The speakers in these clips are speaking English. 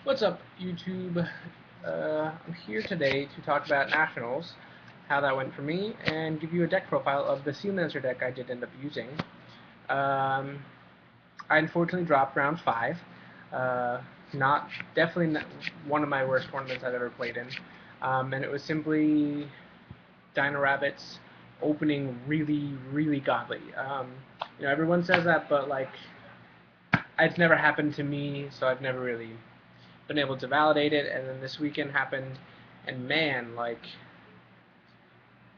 What's up, YouTube? I'm here today to talk about Nationals, how that went for me, and give you a deck profile of the Sea Lancer deck I did end up using. Um, I unfortunately dropped round 5. Not definitely not one of my worst tournaments I've ever played in, and it was simply Dino Rabbits opening really, really godly. Everyone says that, but like, it's never happened to me, so I've never really been able to validate it. And then this weekend happened, and man, like,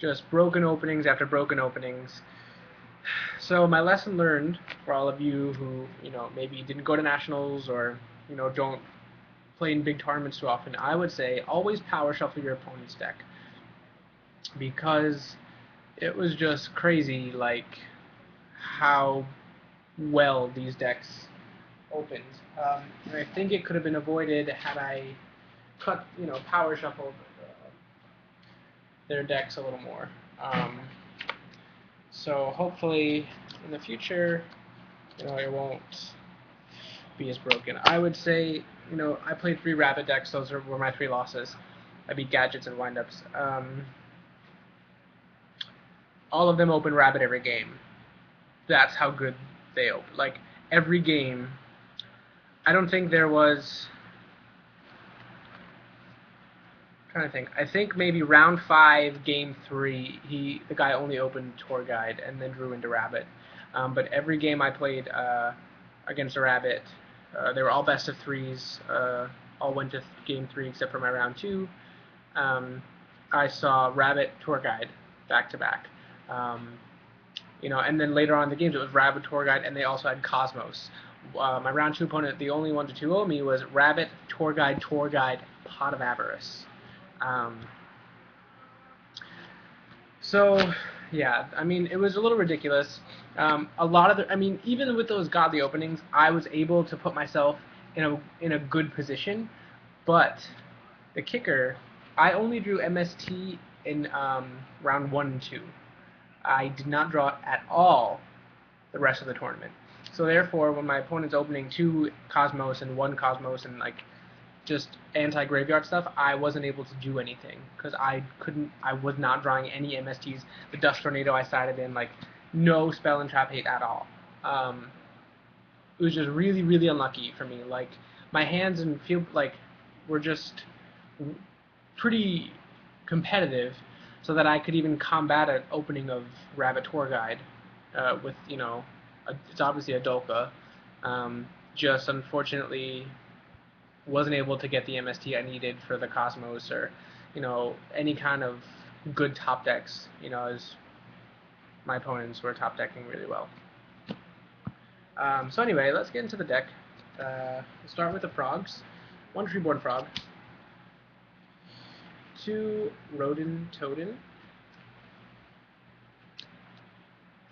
just broken openings after broken openings. So my lesson learned for all of you who maybe didn't go to nationals or don't play in big tournaments too often, I would say always power shuffle your opponent's deck, because it was just crazy, like, how well these decks opened. And I think it could have been avoided had I power shuffled their decks a little more. Um, so hopefully in the future, it won't be as broken. I would say, I played 3 Rabbit decks. Those were my 3 losses. I beat Gadgets and Windups. All of them open Rabbit every game. That's how good they open. Like, every game, I don't think there was... I'm trying to think. I think maybe round 5, game 3, the guy only opened Tour Guide and then drew into Rabbit. But every game I played against a Rabbit, they were all best of 3s. All went to game 3 except for my round 2. I saw Rabbit Tour Guide back to back. And then later on in the games, it was Rabbit Tour Guide, and they also had Cosmos. My round 2 opponent, the only one to 2-0 me, was Rabbit Tour Guide, Pot of Avarice. So, yeah, I mean, it was a little ridiculous. A lot of even with those godly openings, I was able to put myself in a good position. But the kicker, I only drew MST in round 1 and 2. I did not draw at all the rest of the tournament. So therefore, when my opponent's opening 2 Cosmos and 1 Cosmos and like just anti-graveyard stuff, I wasn't able to do anything because I was not drawing any MSTs. The Dust Tornado I sided in, like, no spell and trap hate at all. It was just really, really unlucky for me. Like, my hands and field, like, were just pretty competitive, so that I could even combat an opening of Rabbit Tour Guide with, it's obviously a Dolka. Just unfortunately wasn't able to get the MST I needed for the Cosmos or, any kind of good top decks, as my opponents were top decking really well. So anyway, let's get into the deck. We'll start with the frogs. 1 Treeborn Frog. 2 Rodin Toadin.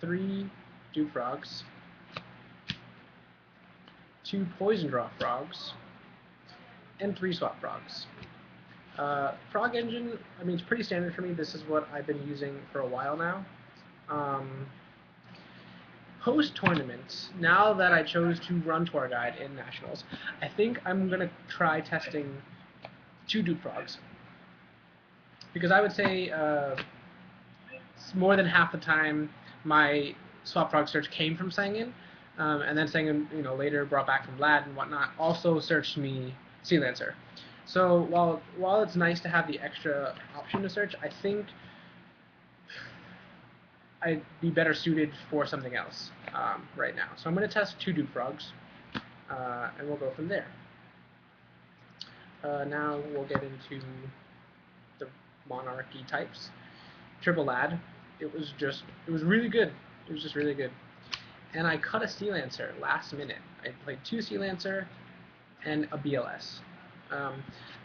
3 Dew Frogs. 2 Poison Draw Frogs. And 3 Swap Frogs. Frog Engine, I mean, it's pretty standard for me. This is what I've been using for a while now. Post-tournament, now that I chose to run Tour Guide in Nationals, I think I'm going to try testing 2 Dupe Frogs. Because I would say more than half the time my Swap Frog search came from Sangin, and then Sangin, later brought back from Lad and whatnot, also searched me Sea Lancer. So while it's nice to have the extra option to search, I think I'd be better suited for something else right now. So I'm going to test 2 Dupe Frogs, and we'll go from there. Now we'll get into the Monarchy types. Triple Lad. It was really good. It was just really good. And I cut a Sea Lancer last minute. I played 2 Sea Lancer and a BLS.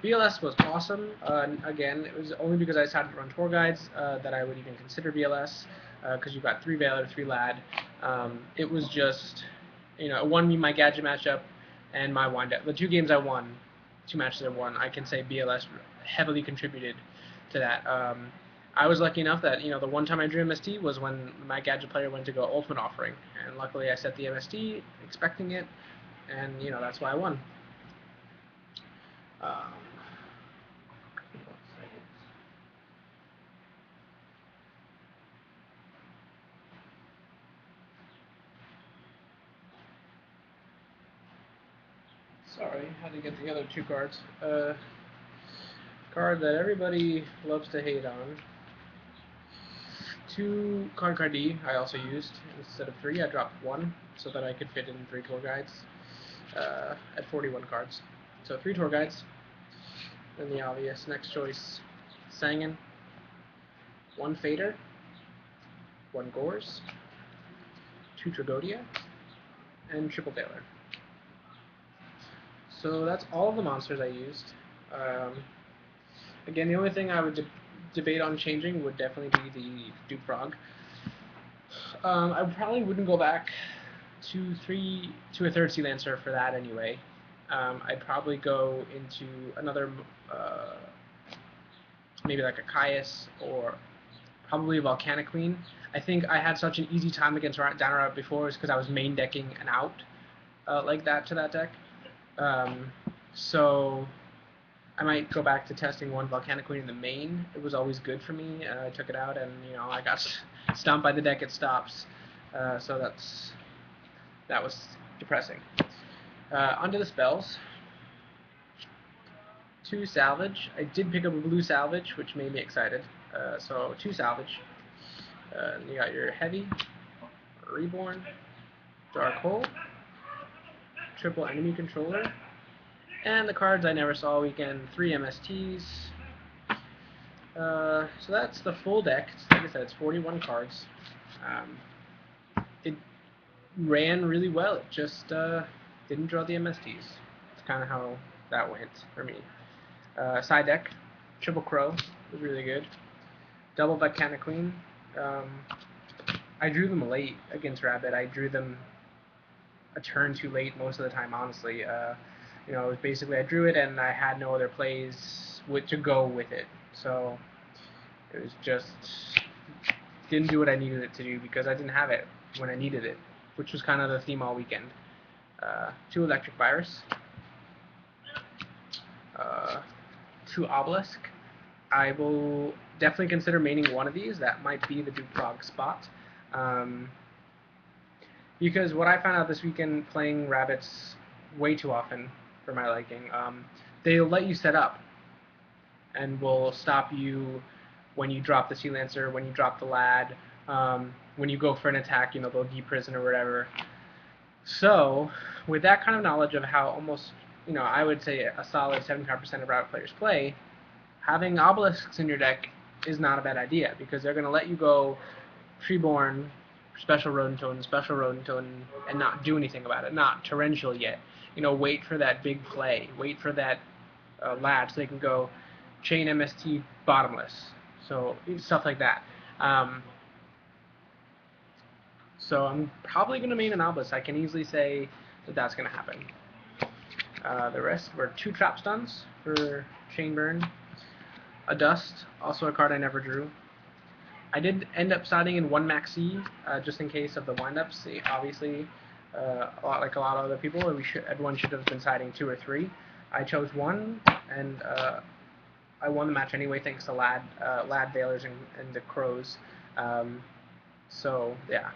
BLS was awesome. Again, it was only because I decided to run Tour Guides that I would even consider BLS, because you got 3 Valor, 3 Lad. It was just, it won me my Gadget matchup and my Windup. The 2 games I won, 2 matches I won, I can say BLS heavily contributed to that. I was lucky enough that, the one time I drew MST was when my Gadget player went to go Ultimate Offering, and luckily I set the MST expecting it, and, that's why I won. Um, Sorry, had to get the other two cards. Card that everybody loves to hate on. 2 card D I also used. Instead of 3, I dropped 1 so that I could fit in 3 tour guides at 41 cards. So 3 tour guides. Then the obvious next choice, Sangan, 1 Fader, 1 Gores, 2 Tragodia, and Triple Tailor. So that's all of the monsters I used. Again, the only thing I would debate on changing would definitely be the Duke Frog. I probably wouldn't go back to a third Sea Lancer for that anyway. I'd probably go into another, maybe like a Caius or probably a Volcanic Queen. I think I had such an easy time against Danarat before is because I was main decking an out like that to that deck. So I might go back to testing 1 Volcanic Queen in the main. It was always good for me. I took it out and I got stomped by the deck at stops. So that was depressing. Onto the spells. 2 salvage. I did pick up a blue salvage, which made me excited. So 2 salvage. You got your heavy, reborn, dark hole, triple enemy controller, and the cards I never saw all weekend. 3 MSTs. So that's the full deck. Like I said, it's 41 cards. It ran really well. It just didn't draw the MSTs. It's kind of how that went for me. Side deck, Triple Crow was really good. Double Volcanic Queen. I drew them late against Rabbit. I drew them a turn too late most of the time, honestly. It was basically I drew it and I had no other plays to go with it. So it was just didn't do what I needed it to do because I didn't have it when I needed it, which was kind of the theme all weekend. 2 Electric Virus. 2 Obelisk. I will definitely consider maining one of these. That might be the Duke Frog spot. Because what I found out this weekend playing Rabbits way too often for my liking, they'll let you set up and will stop you when you drop the Sea Lancer, when you drop the Lad, when you go for an attack, they'll deprison or whatever. So, with that kind of knowledge of how almost, I would say a solid 75% of Rabbit players play, having obelisks in your deck is not a bad idea because they're going to let you go Treeborn, special Rodent Totem, and not do anything about it, not torrential yet. Wait for that big play, wait for that Lad so they can go chain MST bottomless. So stuff like that. So I'm probably going to main an Obelisk. I can easily say that that's going to happen. The rest were 2 Trap Stuns for Chain Burn. A Dust, also a card I never drew. I did end up siding in 1 Maxi, just in case of the windups. Obviously, a lot of other people, everyone should have been siding 2 or 3. I chose 1, and I won the match anyway thanks to Lad Veilers and the Crows. So, yeah.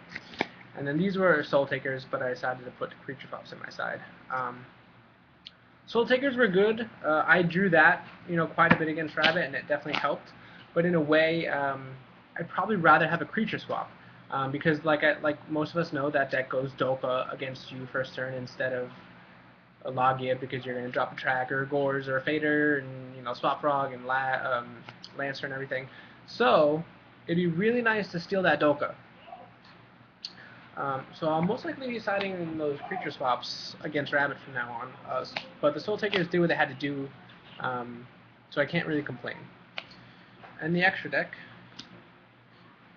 And then these were Soul Takers, but I decided to put Creature Fops in my side. Soul Takers were good. I drew that, quite a bit against Rabbit, and it definitely helped. But in a way, I'd probably rather have a creature swap, because like most of us know, that deck goes Dolka against you first turn instead of a Logia because you're going to drop a Tracker, Gores, or a Fader, and Swap Frog and Lancer and everything. So it'd be really nice to steal that Dolka. So I'll most likely be siding those creature swaps against Rabbit from now on. But the Soul Takers did what they had to do, so I can't really complain. And the extra deck,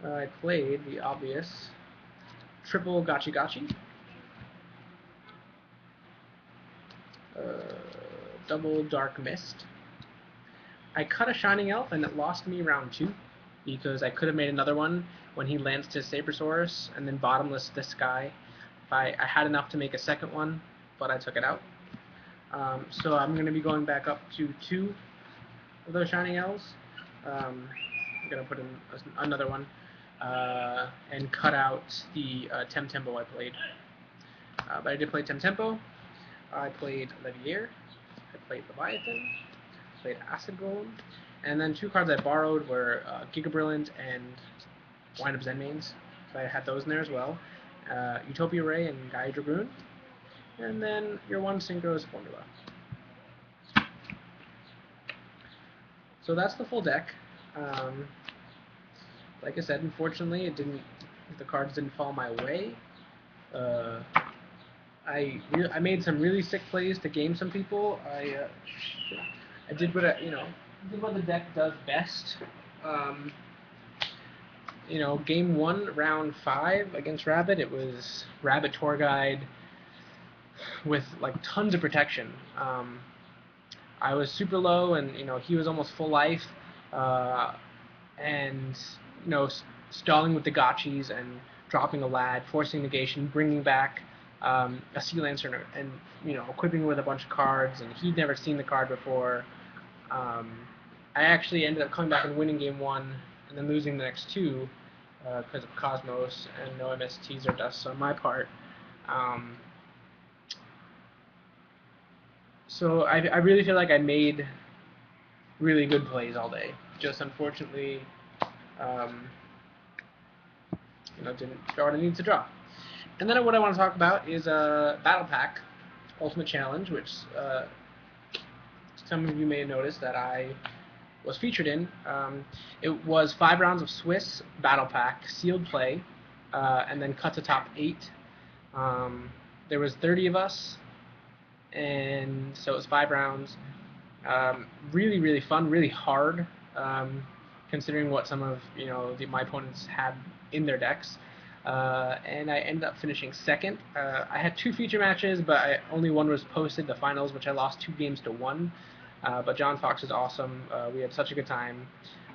I played the obvious triple Gachi Gachi, double Dark Mist. I cut a Shining Elf and it lost me round 2 because I could have made another one when he lands to Sabersaurus and then bottomless this guy. I had enough to make a second one, but I took it out. So I'm going to be going back up to 2 of those Shining Elves. I'm going to put in another one and cut out the Temtempo I played. But I did play Temtempo. I played Levier. I played Leviathan. I played Acid Golem. And then 2 cards I borrowed were Giga Brilliant and Wind Up Zenmaines. So I had those in there as well. Utopia Ray and Gaia Dragoon. And then your 1 Synchro's Formula. So that's the full deck. Like I said, unfortunately, the cards didn't fall my way. I made some really sick plays to game some people. I did what did what the deck does best. Game 1, round 5 against Rabbit, it was Rabbit Tour Guide with like tons of protection. I was super low, and he was almost full life, and stalling with the gotchis and dropping a lad, forcing negation, bringing back a Sea Lancer, and equipping with a bunch of cards, and he'd never seen the card before. I actually ended up coming back and winning game 1, and then losing the next 2 because of Cosmos and no MSTs or dusts on my part. So I really feel like I made really good plays all day. Just unfortunately, didn't draw what I needed to draw. And then what I want to talk about is Battle Pack Ultimate Challenge, which some of you may have noticed that I was featured in. It was 5 rounds of Swiss Battle Pack sealed play, and then cut to top 8. There was 30 of us, and so it was 5 rounds. Really, really fun, really hard, considering what some of my opponents had in their decks. And I ended up finishing 2nd. I had 2 feature matches, but only one was posted, the finals, which I lost 2 games to 1. But John Fox is awesome. We had such a good time.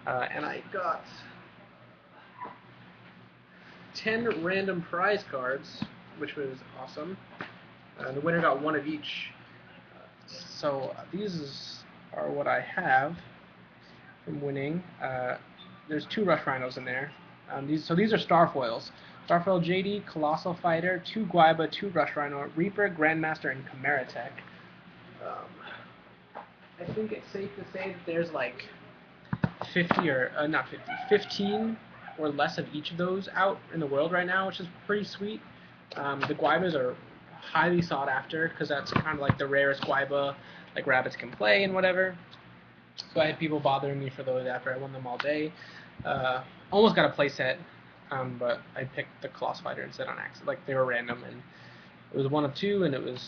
And I got 10 random prize cards, which was awesome. The winner got 1 of each. So these are what I have from winning. There's 2 Rush Rhinos in there. These are Starfoils. Starfoil JD, Colossal Fighter, 2 Guaiba, 2 Rush Rhino, Reaper, Grandmaster, and Chimera Tech. I think it's safe to say that there's like 15 or less of each of those out in the world right now, which is pretty sweet. The Guaibas are highly sought after because that's kind of like the rarest Guaiba like rabbits can play and whatever. So I had people bothering me for those after I won them all day. Almost got a playset, but I picked the Colossal Fighter instead on accident. Like they were random, and it was 1 of 2, and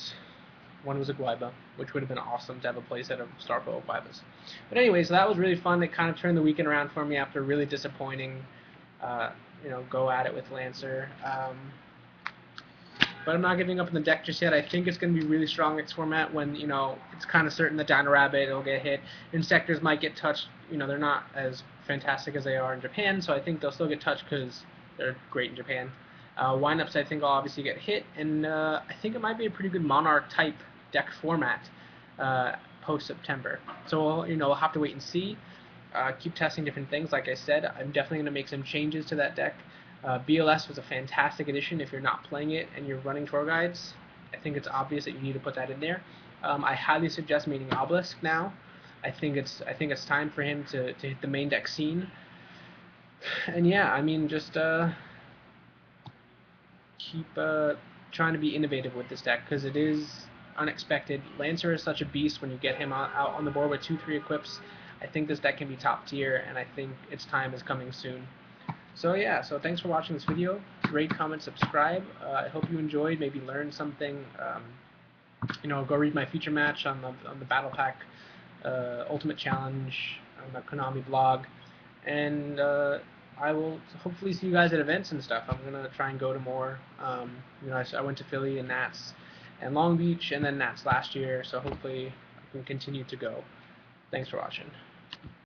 one was a Guaiba, which would have been awesome to have a playset of Starfoil Guaibas. But anyway, so that was really fun. It kind of turned the weekend around for me after a really disappointing, go at it with Lancer. But I'm not giving up on the deck just yet. I think it's going to be really strong next format when, it's kind of certain that Dino Rabbit will get hit. Insectors might get touched. They're not as fantastic as they are in Japan, so I think they'll still get touched because they're great in Japan. Windups, I think, will obviously get hit, and I think it might be a pretty good Monarch-type deck format post-September. So, we'll have to wait and see. Keep testing different things. Like I said, I'm definitely going to make some changes to that deck. BLS was a fantastic addition if you're not playing it and you're running tour guides. I think it's obvious that you need to put that in there. I highly suggest meeting Obelisk now. I think it's time for him to hit the main deck scene. And yeah, I mean, just keep trying to be innovative with this deck because it is unexpected. Lancer is such a beast when you get him out on the board with 2-3 equips. I think this deck can be top tier, and I think its time is coming soon. So yeah, so thanks for watching this video. Rate, comment, subscribe. I hope you enjoyed, maybe learned something. Go read my feature match on the Battle Pack Ultimate Challenge on the Konami blog, and I will hopefully see you guys at events and stuff. I'm gonna try and go to more. I went to Philly and Nats and Long Beach, and then Nats last year, so hopefully I can continue to go. Thanks for watching.